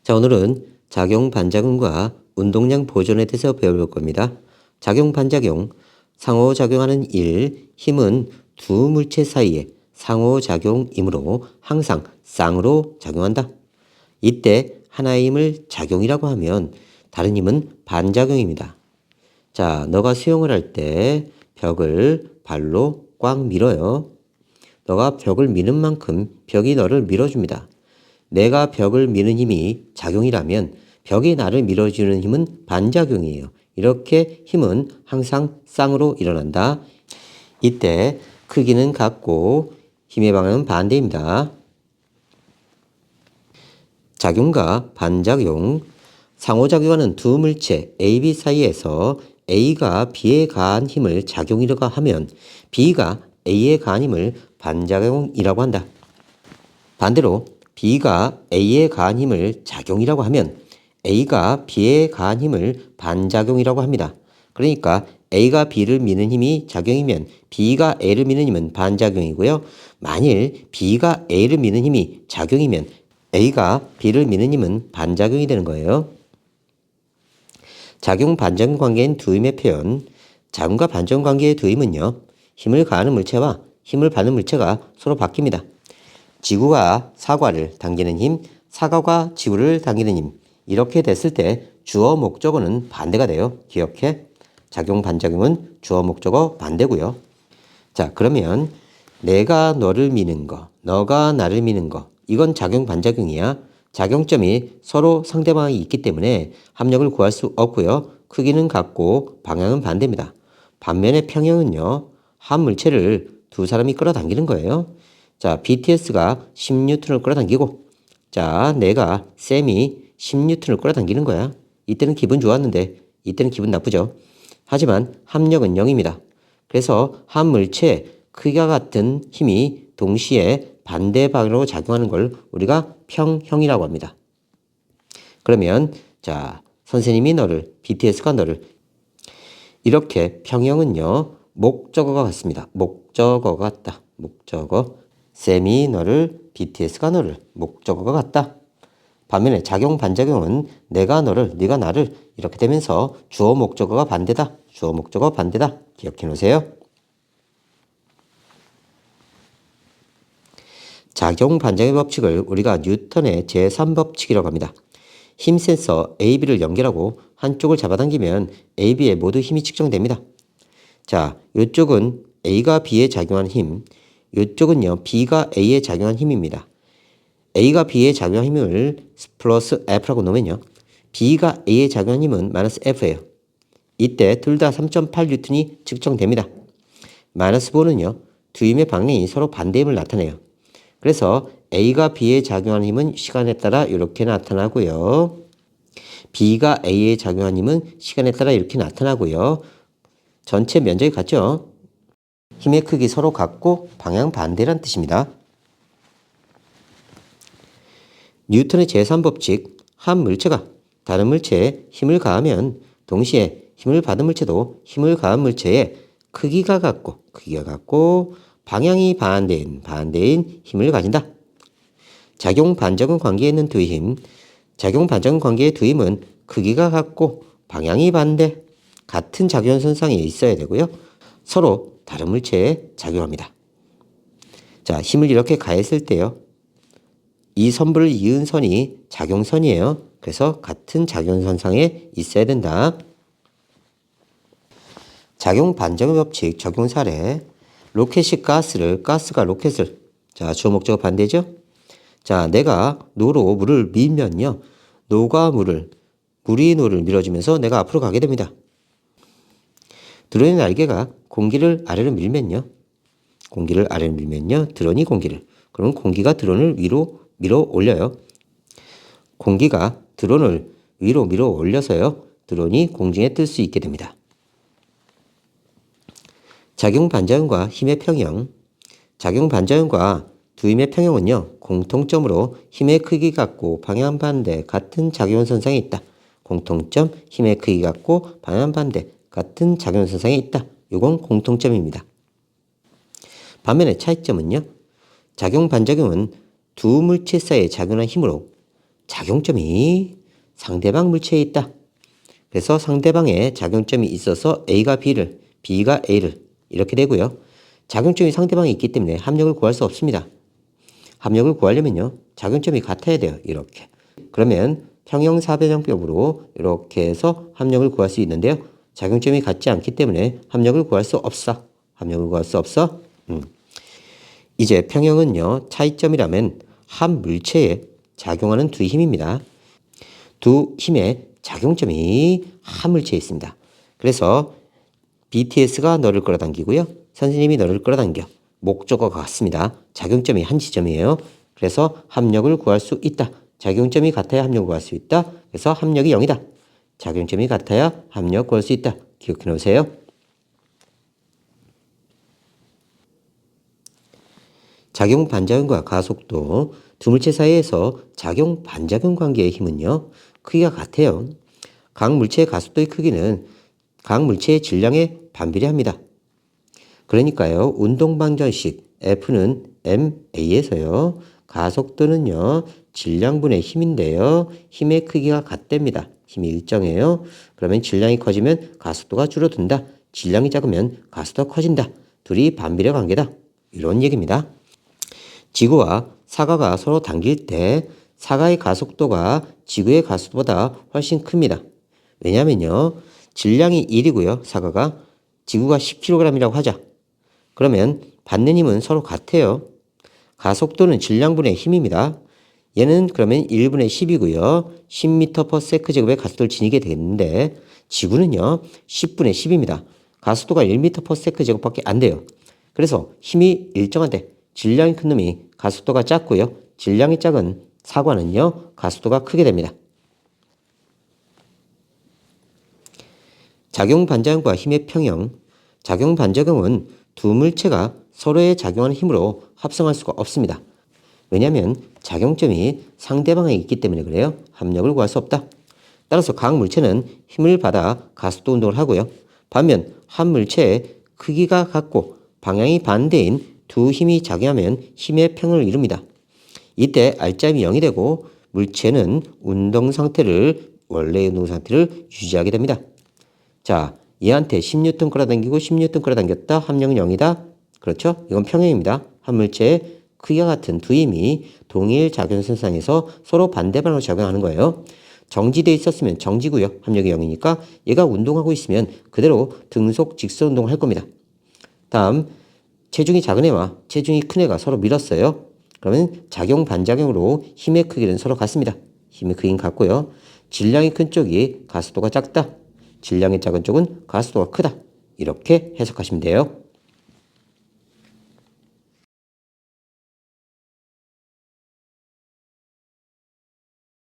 자, 오늘은 작용 반작용과 운동량 보존에 대해서 배워볼 겁니다. 작용 반작용, 상호작용하는 일, 힘은 두 물체 사이에 상호작용이므로 항상 쌍으로 작용한다. 이때 하나의 힘을 작용이라고 하면 다른 힘은 반작용입니다. 자, 너가 수영을 할 때 벽을 발로 꽉 밀어요. 너가 벽을 미는 만큼 벽이 너를 밀어줍니다. 내가 벽을 미는 힘이 작용이라면 벽이 나를 밀어주는 힘은 반작용이에요. 이렇게 힘은 항상 쌍으로 일어난다. 이때 크기는 같고 힘의 방향은 반대입니다. 작용과 반작용, 상호작용하는 두 물체 A, B 사이에서 A가 B에 가한 힘을 작용이라고 하면 B가 A에 가한 힘을 반작용이라고 한다. 반대로 B가 A에 가한 힘을 작용이라고 하면 A가 B에 가한 힘을 반작용이라고 합니다. 그러니까 A가 B를 미는 힘이 작용이면 B가 A를 미는 힘은 반작용이고요. 만일 B가 A를 미는 힘이 작용이면 A가 B를 미는 힘은 반작용이 되는 거예요. 작용 반작용 관계인 두 힘의 표현, 작용과 반작용 관계의 두 힘은요, 힘을 가하는 물체와 힘을 받는 물체가 서로 바뀝니다. 지구가 사과를 당기는 힘, 사과가 지구를 당기는 힘, 이렇게 됐을 때 주어 목적어는 반대가 돼요. 기억해. 작용 반작용은 주어 목적어 반대고요. 자, 그러면 내가 너를 미는 거, 너가 나를 미는 거, 이건 작용 반작용이야. 작용점이 서로 상대방이 있기 때문에 합력을 구할 수 없고요. 크기는 같고 방향은 반대입니다. 반면에 평형은요, 한 물체를 두 사람이 끌어당기는 거예요. 자, BTS가 10N을 끌어당기고, 자, 내가 쌤이 10N을 끌어당기는 거야. 이때는 기분 좋았는데 이때는 기분 나쁘죠. 하지만 합력은 0입니다. 그래서 한 물체에 크기가 같은 힘이 동시에 반대 방향으로 작용하는 걸 우리가 평형이라고 합니다. 그러면 자, 선생님이 너를, BTS가 너를, 이렇게 평형은요, 목적어가 같습니다. 목적어가 같다. 목적어. 쌤이 너를, BTS가 너를, 목적어가 같다. 반면에 작용 반작용은 내가 너를, 네가 나를, 이렇게 되면서 주어 목적어가 반대다. 주어 목적어 반대다. 기억해 놓으세요. 작용 반작용 법칙을 우리가 뉴턴의 제3법칙이라고 합니다. 힘 센서 A, B를 연결하고 한쪽을 잡아당기면 A, B에 모두 힘이 측정됩니다. 자, 이쪽은 A가 B에 작용한 힘, 이쪽은요 B가 A에 작용한 힘입니다. A가 B에 작용한 힘을 플러스 F라고 놓으면요, B가 A에 작용한 힘은 마이너스 F예요. 이때 둘 다 3.8N이 측정됩니다. 마이너스 4는요, 두 힘의 방향이 서로 반대임을 나타내요. 그래서 A가 B에 작용하는 힘은 시간에 따라 이렇게 나타나고요. B가 A에 작용하는 힘은 시간에 따라 이렇게 나타나고요. 전체 면적이 같죠? 힘의 크기 서로 같고 방향 반대란 뜻입니다. 뉴턴의 제3법칙, 한 물체가 다른 물체에 힘을 가하면 동시에 힘을 받은 물체도 힘을 가한 물체에 크기가 같고 방향이 반대인 힘을 가진다. 작용 반작용 관계에 있는 두 힘, 작용 반작용 관계의 두 힘은 크기가 같고 방향이 반대, 같은 작용선상에 있어야 되고요. 서로 다른 물체에 작용합니다. 자, 힘을 이렇게 가했을 때요, 이 선부를 이은 선이 작용선이에요. 그래서 같은 작용선상에 있어야 된다. 작용 반작용 법칙 적용 사례. 로켓이 가스가 로켓을. 자, 주어 목적어 반대죠? 자, 내가 노로 물을 밀면요, 물이 노를 밀어주면서 내가 앞으로 가게 됩니다. 드론의 날개가 공기를 아래로 밀면요, 드론이 공기를. 그럼 공기가 드론을 위로 밀어 올려요. 공기가 드론을 위로 밀어 올려서요, 드론이 공중에 뜰 수 있게 됩니다. 작용 반작용과 힘의 평형. 작용 반작용과 두 힘의 평형은요, 공통점으로 힘의 크기 같고 방향 반대 같은 작용선상에 있다. 공통점, 힘의 크기 같고 방향 반대 같은 작용선상에 있다. 이건 공통점입니다. 반면에 차이점은요, 작용 반작용은 두 물체 사이에 작용한 힘으로 작용점이 상대방 물체에 있다. 그래서 상대방의 작용점이 있어서 A가 B를, B가 A를 이렇게 되고요. 작용점이 상대방에 있기 때문에 합력을 구할 수 없습니다. 합력을 구하려면요. 작용점이 같아야 돼요. 이렇게. 그러면 평형사변형법으로 이렇게 해서 합력을 구할 수 있는데요. 작용점이 같지 않기 때문에 합력을 구할 수 없어. 합력을 구할 수 없어. 이제 평형은요. 차이점이라면 한 물체에 작용하는 두 힘입니다. 두 힘의 작용점이 한 물체에 있습니다. 그래서 BTS가 너를 끌어당기고요. 선생님이 너를 끌어당겨. 목적어가 같습니다. 작용점이 한 지점이에요. 그래서 합력을 구할 수 있다. 작용점이 같아야 합력을 구할 수 있다. 그래서 합력이 0이다. 작용점이 같아야 합력 구할 수 있다. 기억해 놓으세요. 작용 반작용과 가속도 두 물체 사이에서 작용 반작용 관계의 힘은요. 크기가 같아요. 각 물체의 가속도의 크기는 각 물체의 질량에 반비례합니다. 그러니까요. 운동방정식 F는 ma에서요. 가속도는요. 질량분의 힘인데요. 힘의 크기가 같답니다. 힘이 일정해요. 그러면 질량이 커지면 가속도가 줄어든다. 질량이 작으면 가속도가 커진다. 둘이 반비례 관계다. 이런 얘기입니다. 지구와 사과가 서로 당길 때 사과의 가속도가 지구의 가속도보다 훨씬 큽니다. 왜냐면요. 질량이 1이고요. 사과가 지구가 10kg이라고 하자. 그러면 받는 힘은 서로 같아요. 가속도는 질량분의 힘입니다. 얘는 그러면 1분의 10이고요. 10m/s 제곱의 가속도를 지니게 되는데 지구는요. 10분의 10입니다. 가속도가 1m/s 제곱밖에 안 돼요. 그래서 힘이 일정한데 질량이 큰 놈이 가속도가 작고요. 질량이 작은 사과는요. 가속도가 크게 됩니다. 작용 반작용과 힘의 평형. 작용 반작용은 두 물체가 서로에 작용하는 힘으로 합성할 수가 없습니다. 왜냐하면 작용점이 상대방에 있기 때문에 그래요. 합력을 구할 수 없다. 따라서 각 물체는 힘을 받아 가속도 운동을 하고요. 반면 한 물체의 크기가 같고 방향이 반대인 두 힘이 작용하면 힘의 평을 이룹니다. 이때 R점이 0이 되고 물체는 원래의 운동 상태를 유지하게 됩니다. 자, 얘한테 10N 끌어당기고 10N 끌어당겼다. 합력은 0이다. 그렇죠? 이건 평형입니다. 한 물체의 크기가 같은 두 힘이 동일 작용선상에서 서로 반대 방향으로 작용하는 거예요. 정지되어 있었으면 정지고요. 합력이 0이니까 얘가 운동하고 있으면 그대로 등속 직선 운동을 할 겁니다. 다음 체중이 작은 애와 체중이 큰 애가 서로 밀었어요. 그러면 작용 반작용으로 힘의 크기는 서로 같습니다. 힘의 크기는 같고요. 질량이 큰 쪽이 가속도가 작다. 질량이 작은 쪽은 가속도가 크다. 이렇게 해석하시면 돼요.